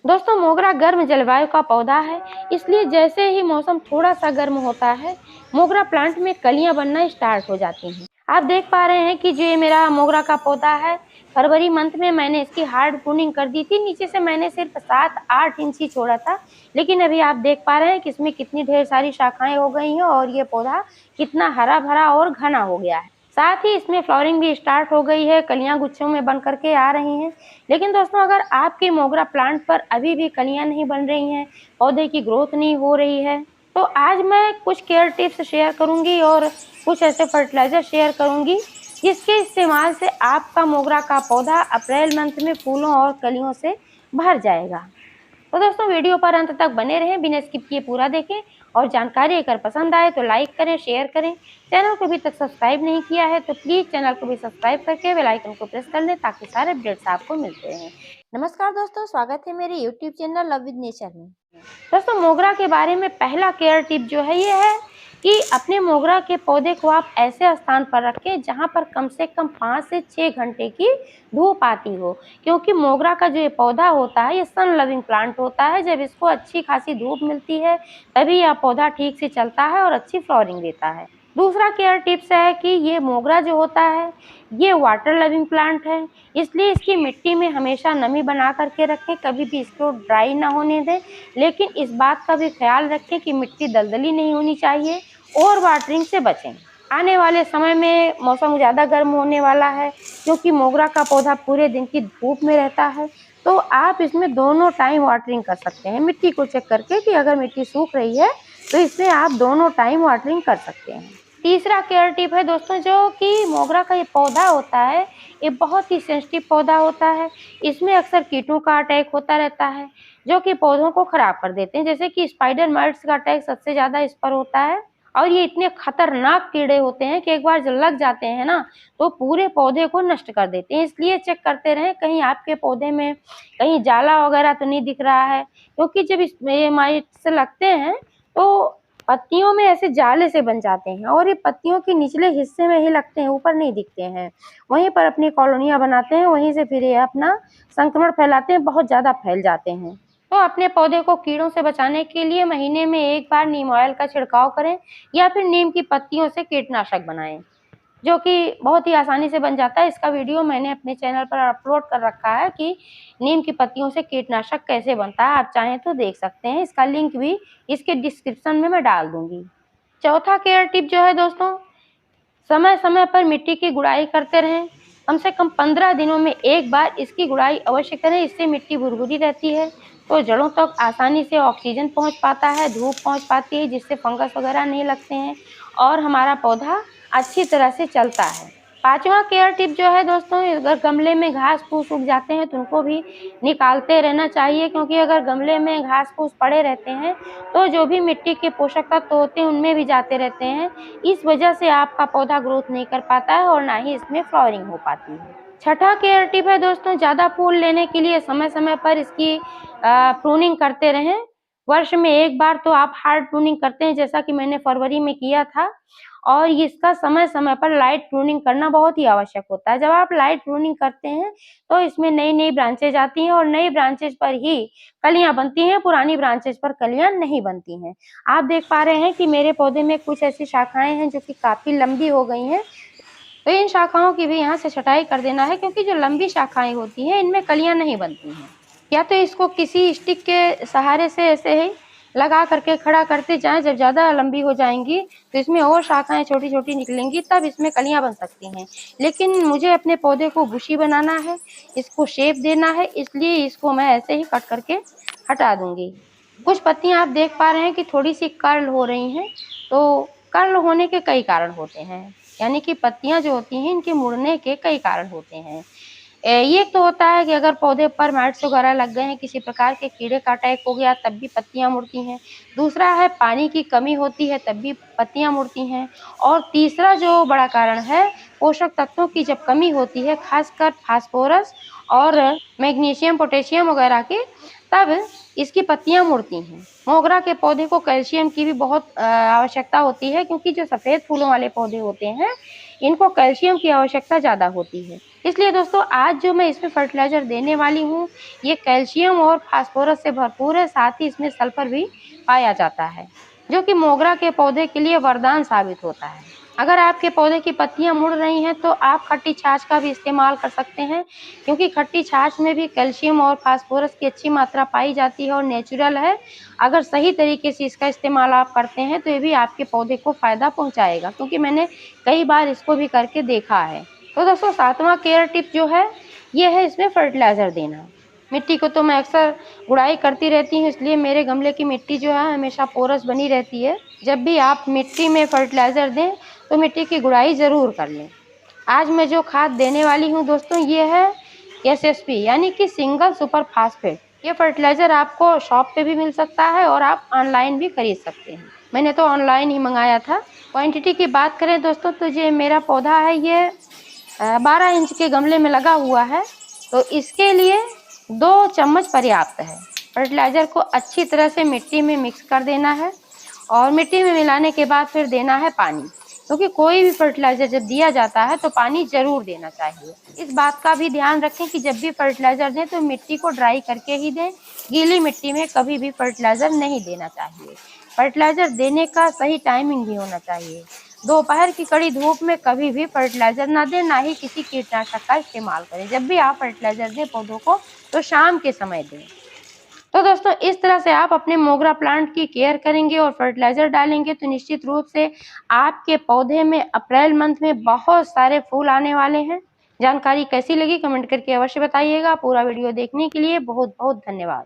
दोस्तों मोगरा गर्म जलवायु का पौधा है, इसलिए जैसे ही मौसम थोड़ा सा गर्म होता है, मोगरा प्लांट में कलियां बनना स्टार्ट हो जाती हैं। आप देख पा रहे हैं कि जो ये मेरा मोगरा का पौधा है, फरवरी मंथ में मैंने इसकी हार्ड प्रूनिंग कर दी थी। नीचे से मैंने सिर्फ 7-8 इंच ही छोड़ा था, लेकिन अभी आप देख पा रहे हैं कि इसमें कितनी ढेर सारी शाखाएं हो गई हैं और ये पौधा कितना हरा भरा और घना हो गया है। साथ ही इसमें फ्लावरिंग भी स्टार्ट हो गई है, कलियां गुच्छों में बन करके आ रही हैं। लेकिन दोस्तों अगर आपके मोगरा प्लांट पर अभी भी कलियां नहीं बन रही हैं, पौधे की ग्रोथ नहीं हो रही है, तो आज मैं कुछ केयर टिप्स शेयर करूंगी और कुछ ऐसे फर्टिलाइजर शेयर करूंगी जिसके इस्तेमाल से आपका मोगरा का पौधा अप्रैल मंथ में फूलों और कलियों से भर जाएगा। तो दोस्तों वीडियो पर अंत तक बने रहें, बिना स्किप किए पूरा देखें और जानकारी अगर पसंद आए तो लाइक करें, शेयर करें। चैनल को अभी तक सब्सक्राइब नहीं किया है तो प्लीज़ चैनल को भी सब्सक्राइब करके बेल आइकन को प्रेस कर लें ताकि सारे अपडेट्स आपको मिलते रहें। नमस्कार दोस्तों, स्वागत है मेरे YouTube channel love with nature में। दोस्तों मोगरा के बारे में पहला केयर टिप जो है ये है कि अपने मोगरा के पौधे को आप ऐसे स्थान पर रखें जहां पर कम से कम 5 से 6 घंटे की धूप आती हो, क्योंकि मोगरा का जो ये पौधा होता है ये सन लविंग प्लांट होता है। जब इसको अच्छी खासी धूप मिलती है तभी यह पौधा ठीक से चलता है और अच्छी फ्लावरिंग देता है। दूसरा केयर टिप्स है कि ये मोगरा जो होता है ये वाटर लविंग प्लांट है, इसलिए इसकी मिट्टी में हमेशा नमी बना करके रखें, कभी भी इसको ड्राई ना होने दें। लेकिन इस बात का भी ख्याल रखें कि मिट्टी दलदली नहीं होनी चाहिए और वाटरिंग से बचें। आने वाले समय में मौसम ज़्यादा गर्म होने वाला है, क्योंकि मोगरा का पौधा पूरे दिन की धूप में रहता है, तो आप इसमें दोनों टाइम वाटरिंग कर सकते हैं। मिट्टी को चेक करके कि अगर मिट्टी सूख रही है तो इसमें आप दोनों टाइम वाटरिंग कर सकते हैं। तीसरा केयर टिप है दोस्तों, जो कि मोगरा का ये पौधा होता है ये बहुत ही सेंसिटिव पौधा होता है। इसमें अक्सर कीटों का अटैक होता रहता है जो कि पौधों को खराब कर देते हैं, जैसे कि स्पाइडर माइट्स का अटैक सबसे ज़्यादा इस पर होता है। और ये इतने खतरनाक कीड़े होते हैं कि एक बार जब लग जाते हैं ना तो पूरे पौधे को नष्ट कर देते हैं। इसलिए चेक करते रहें कहीं आपके पौधे में कहीं जाला वगैरह तो नहीं दिख रहा है, क्योंकि जब इसमें माइट्स लगते हैं तो पत्तियों में ऐसे जाले से बन जाते हैं और ये पत्तियों के निचले हिस्से में ही लगते हैं, ऊपर नहीं दिखते हैं। वहीं पर अपनी कॉलोनियां बनाते हैं, वहीं से फिर ये अपना संक्रमण फैलाते हैं, बहुत ज़्यादा फैल जाते हैं। तो अपने पौधे को कीड़ों से बचाने के लिए महीने में एक बार नीम ऑयल का छिड़काव करें या फिर नीम की पत्तियों से कीटनाशक बनाएं, जो कि बहुत ही आसानी से बन जाता है। इसका वीडियो मैंने अपने चैनल पर अपलोड कर रखा है कि नीम की पत्तियों से कीटनाशक कैसे बनता है, आप चाहें तो देख सकते हैं। इसका लिंक भी इसके डिस्क्रिप्शन में मैं डाल दूंगी। चौथा केयर टिप जो है दोस्तों, समय समय पर मिट्टी की गुड़ाई करते रहें। कम से कम 15 दिनों में एक बार इसकी गुड़ाई अवश्य करें, इससे मिट्टी भुरभुरी रहती है तो जड़ों तक आसानी से ऑक्सीजन पहुंच पाता है, धूप पहुंच पाती है, जिससे फंगस वगैरह नहीं लगते हैं और हमारा पौधा अच्छी तरह से चलता है। पांचवा केयर टिप जो है दोस्तों, अगर गमले में घास फूस उग जाते हैं तो उनको भी निकालते रहना चाहिए, क्योंकि अगर गमले में घास फूस पड़े रहते हैं तो जो भी मिट्टी के पोषक तत्व होते हैं उनमें भी जाते रहते हैं। इस वजह से आपका पौधा ग्रोथ नहीं कर पाता है और ना ही इसमें फ्लावरिंग हो पाती है। छठा केयर टिप है दोस्तों, ज़्यादा फूल लेने के लिए समय समय पर इसकी प्रूनिंग करते रहें। वर्ष में एक बार तो आप हार्ड प्रूनिंग करते हैं, जैसा कि मैंने फरवरी में किया था, और इसका समय समय पर लाइट प्रूनिंग करना बहुत ही आवश्यक होता है। जब आप लाइट प्रूनिंग करते हैं तो इसमें नई नई ब्रांचेज आती हैं और नई ब्रांचेज पर ही कलियां बनती हैं, पुरानी ब्रांचेज पर कलियां नहीं बनती हैं। आप देख पा रहे हैं कि मेरे पौधे में कुछ ऐसी शाखाएं हैं जो कि काफी लंबी हो गई हैं, तो इन शाखाओं की भी यहाँ से छटाई कर देना है, क्योंकि जो लंबी शाखाएं होती हैं इनमें कलियां नहीं बनती हैं। या तो इसको किसी स्टिक के सहारे से ऐसे ही लगा करके खड़ा करते जाएं, जब ज़्यादा लंबी हो जाएंगी तो इसमें और शाखाएं छोटी छोटी निकलेंगी, तब इसमें कलियां बन सकती हैं। लेकिन मुझे अपने पौधे को बुशी बनाना है, इसको शेप देना है, इसलिए इसको मैं ऐसे ही कट करके हटा दूंगी। कुछ पत्तियां आप देख पा रहे हैं कि थोड़ी सी कर्ल हो रही हैं, तो कर्ल होने के कई कारण होते हैं, यानी कि पत्तियां जो होती हैं इनके मुड़ने के कई कारण होते हैं। ये तो होता है कि अगर पौधे पर माइट्स वगैरह लग गए हैं, किसी प्रकार के कीड़े का अटैक हो गया, तब भी पत्तियां मुड़ती हैं। दूसरा है पानी की कमी होती है, तब भी पत्तियां मुड़ती हैं। और तीसरा जो बड़ा कारण है, पोषक तत्वों की जब कमी होती है, खासकर फास्फोरस और मैग्नीशियम पोटेशियम वगैरह की, तब इसकी पत्तियां मुड़ती हैं। मोगरा के पौधे को कैल्शियम की भी बहुत आवश्यकता होती है, क्योंकि जो सफ़ेद फूलों वाले पौधे होते हैं इनको कैल्शियम की आवश्यकता ज़्यादा होती है। इसलिए दोस्तों आज जो मैं इसमें फर्टिलाइज़र देने वाली हूँ, ये कैल्शियम और फास्फोरस से भरपूर है, साथ ही इसमें सल्फर भी पाया जाता है, जो कि मोगरा के पौधे के लिए वरदान साबित होता है। अगर आपके पौधे की पत्तियां मुड़ रही हैं तो आप खट्टी छाछ का भी इस्तेमाल कर सकते हैं, क्योंकि खट्टी छाछ में भी कैल्शियम और फास्फोरस की अच्छी मात्रा पाई जाती है और नेचुरल है। अगर सही तरीके से इसका इस्तेमाल आप करते हैं तो ये भी आपके पौधे को फ़ायदा पहुंचाएगा, क्योंकि मैंने कई बार इसको भी करके देखा है। तो दोस्तों 7वां केयर टिप जो है ये है इसमें फर्टिलाइज़र देना। मिट्टी को तो मैं अक्सर गुड़ाई करती रहती हूँ, इसलिए मेरे गमले की मिट्टी जो है हमेशा पोरस बनी रहती है। जब भी आप मिट्टी में फर्टिलाइज़र दें तो मिट्टी की गुड़ाई ज़रूर कर लें। आज मैं जो खाद देने वाली हूँ दोस्तों ये है एसएसपी यानी कि सिंगल सुपर फास्फेट। ये फर्टिलाइज़र आपको शॉप पे भी मिल सकता है और आप ऑनलाइन भी खरीद सकते हैं। मैंने तो ऑनलाइन ही मंगाया था। क्वांटिटी की बात करें दोस्तों तो ये मेरा पौधा है, ये 12 इंच के गमले में लगा हुआ है, तो इसके लिए 2 चम्मच पर्याप्त है। फर्टिलाइज़र को अच्छी तरह से मिट्टी में मिक्स कर देना है और मिट्टी में मिलाने के बाद फिर देना है पानी, क्योंकि कोई भी फर्टिलाइज़र जब दिया जाता है तो पानी ज़रूर देना चाहिए। इस बात का भी ध्यान रखें कि जब भी फर्टिलाइज़र दें तो मिट्टी को ड्राई करके ही दें, गीली मिट्टी में कभी भी फर्टिलाइज़र नहीं देना चाहिए। फर्टिलाइज़र देने का सही टाइमिंग भी होना चाहिए। दोपहर की कड़ी धूप में कभी भी फर्टिलाइज़र ना दें, ना ही किसी कीटनाशक का इस्तेमाल करें। जब भी आप फर्टिलाइज़र दें पौधों को तो शाम के समय दें। तो दोस्तों इस तरह से आप अपने मोगरा प्लांट की केयर करेंगे और फर्टिलाइज़र डालेंगे तो निश्चित रूप से आपके पौधे में अप्रैल मंथ में बहुत सारे फूल आने वाले हैं। जानकारी कैसी लगी कमेंट करके अवश्य बताइएगा। पूरा वीडियो देखने के लिए बहुत बहुत धन्यवाद।